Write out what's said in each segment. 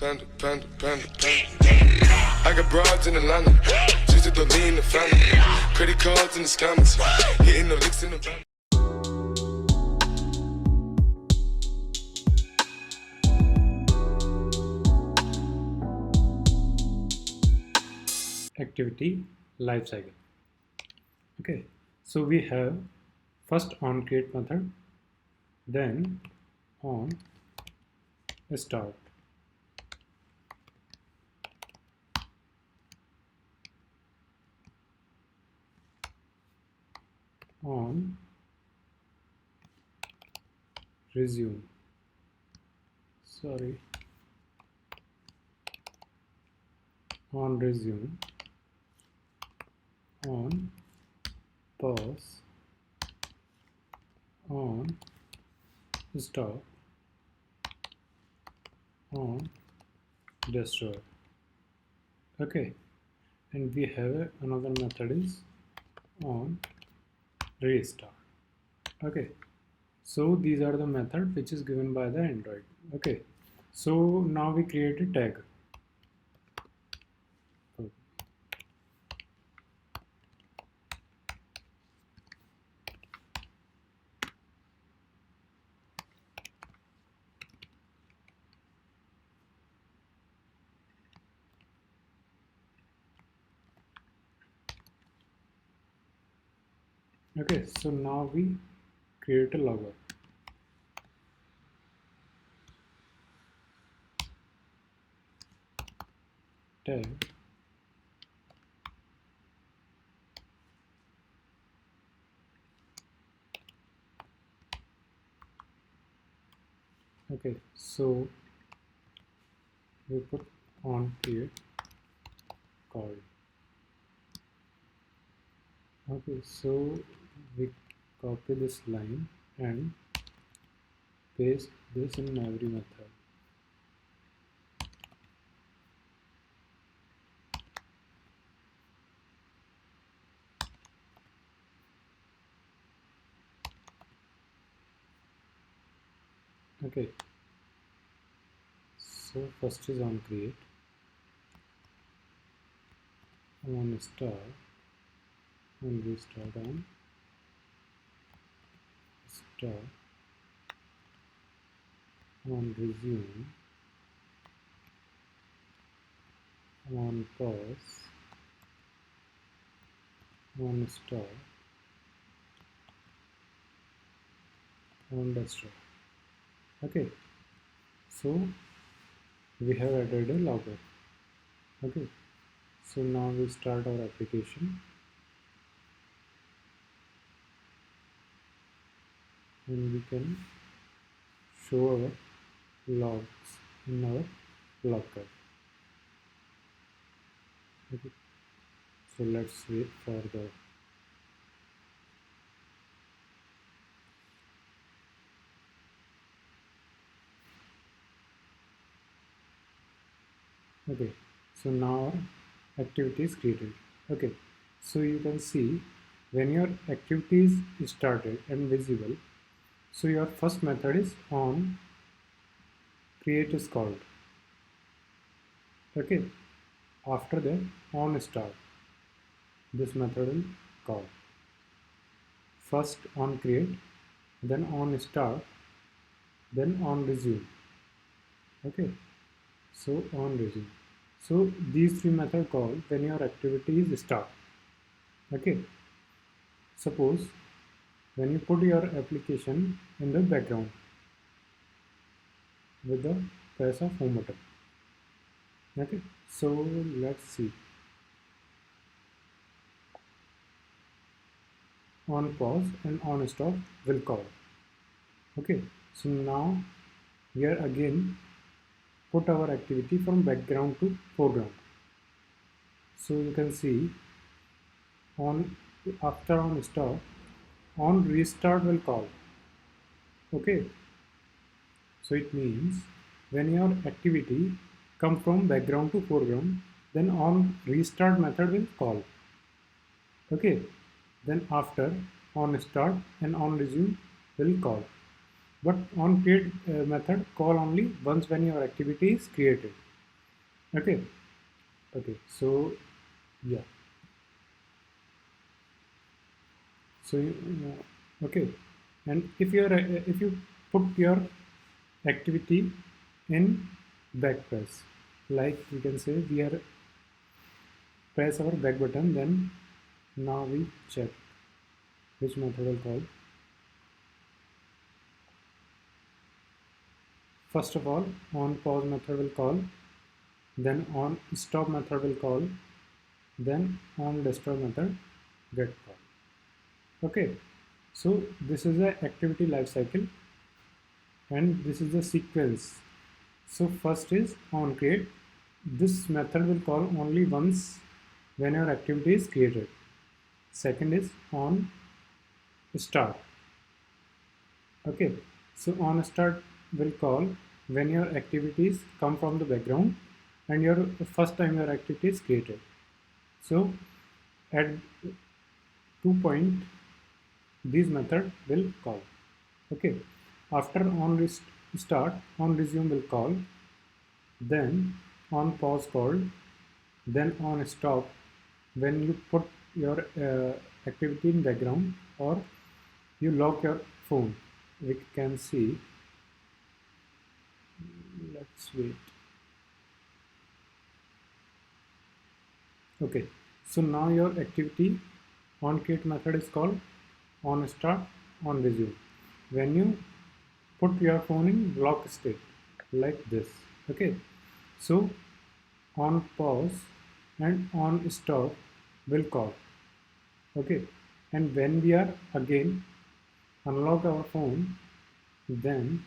Panda, panda, panda, panda. I got broads in Atlanta, just to throw me in the family. Credit cards in the scammers, hitting the licks in the van. Activity life cycle. Okay, so we have first on create method, then on start, on resume, sorry, on resume, on pause, on stop, on destroy. Okay, and we have another method is on restart. Okay, so these are the method which is given by the Android. Okay, so now we create a tag. Okay, so now we create a logger. Tag okay, so we put on create call. Okay, so we copy this line and paste this in every method. Okay, so first is on create, on start, on restart, on start, on resume, on pause, on start, on destroy. Okay, so we have added a logger. Okay, so now we start our application and we can show our logs in our logger. Okay, so let's wait for the okay, so now our activity is created. Okay, so you can see when your activity is started and visible, so your first method is on create is called. Okay, after that on start, this method will call. First on create, then on start, then on resume. Okay, so on resume. So these three methods call when your activity is start. Okay, suppose when you put your application in the background with the press of home button. Okay, so let's see. On pause and on stop will call. Okay, so now we are again put our activity from background to foreground. So you can see on after on stop, on restart will call. Okay, so it means when your activity come from background to foreground, then on restart method will call. Okay, then after on start and on resume will call, but on create method call only once when your activity is created. Okay, okay, so yeah, so okay, and if you put your activity in back press, like we can say we are press our back button, then now we check which method will call. First of all, on pause method will call, then on stop method will call, then on destroy method get call. Okay, so this is the activity life cycle and this is the sequence. So first is on create. This method will call only once when your activity is created. Second is on start. Okay, so on start will call when your activities come from the background and your first time your activity is created. So at 2 point these method will call. Okay, after on start on resume will call, then on pause called, then on stop when you put your activity in background or you lock your phone. We can see, let's wait. Okay, so now your activity on create method is called on start on resume when you put your phone in lock state like this. Okay, so on pause and on stop will call. Okay, and when we are again unlock our phone, then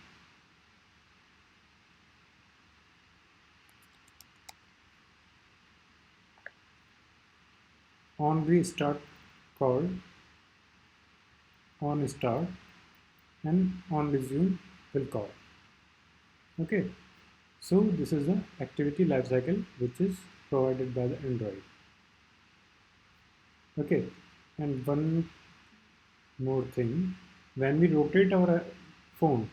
on restart called, on start and on resume will call. Okay, so this is the activity lifecycle which is provided by the Android. Okay, and one more thing, when we rotate our phone,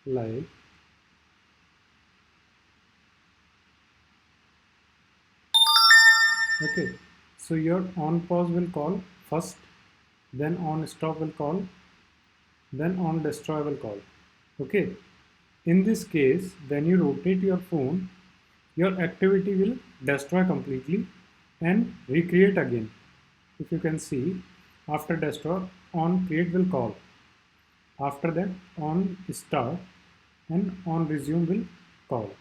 like okay, so your on pause will call first, then on stop will call, then on destroy will call. Okay, in this case when you rotate your phone, your activity will destroy completely and recreate again. If you can see, after destroy on create will call, after that on start and on resume will call.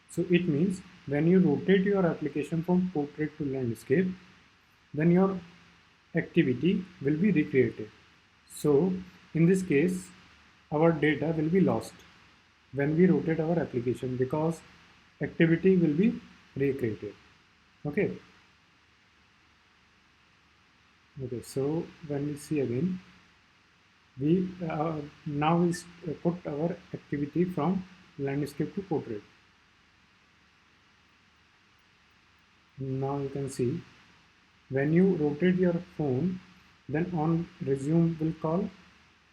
So it means when you rotate your application from portrait to landscape, then your activity will be recreated. So in this case, our data will be lost when we rotate our application because activity will be recreated. Okay. Okay. So when we see again, we now we put our activity from landscape to portrait. Now you can see when you rotate your phone, then on resume will call,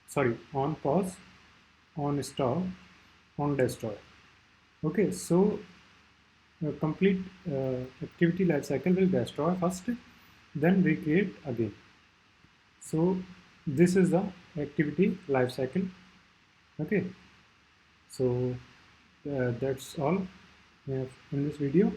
sorry, on pause, on stop, on destroy. Okay, so complete activity life cycle will destroy first, then recreate again. So this is the activity life cycle. Okay, so that's all in this video.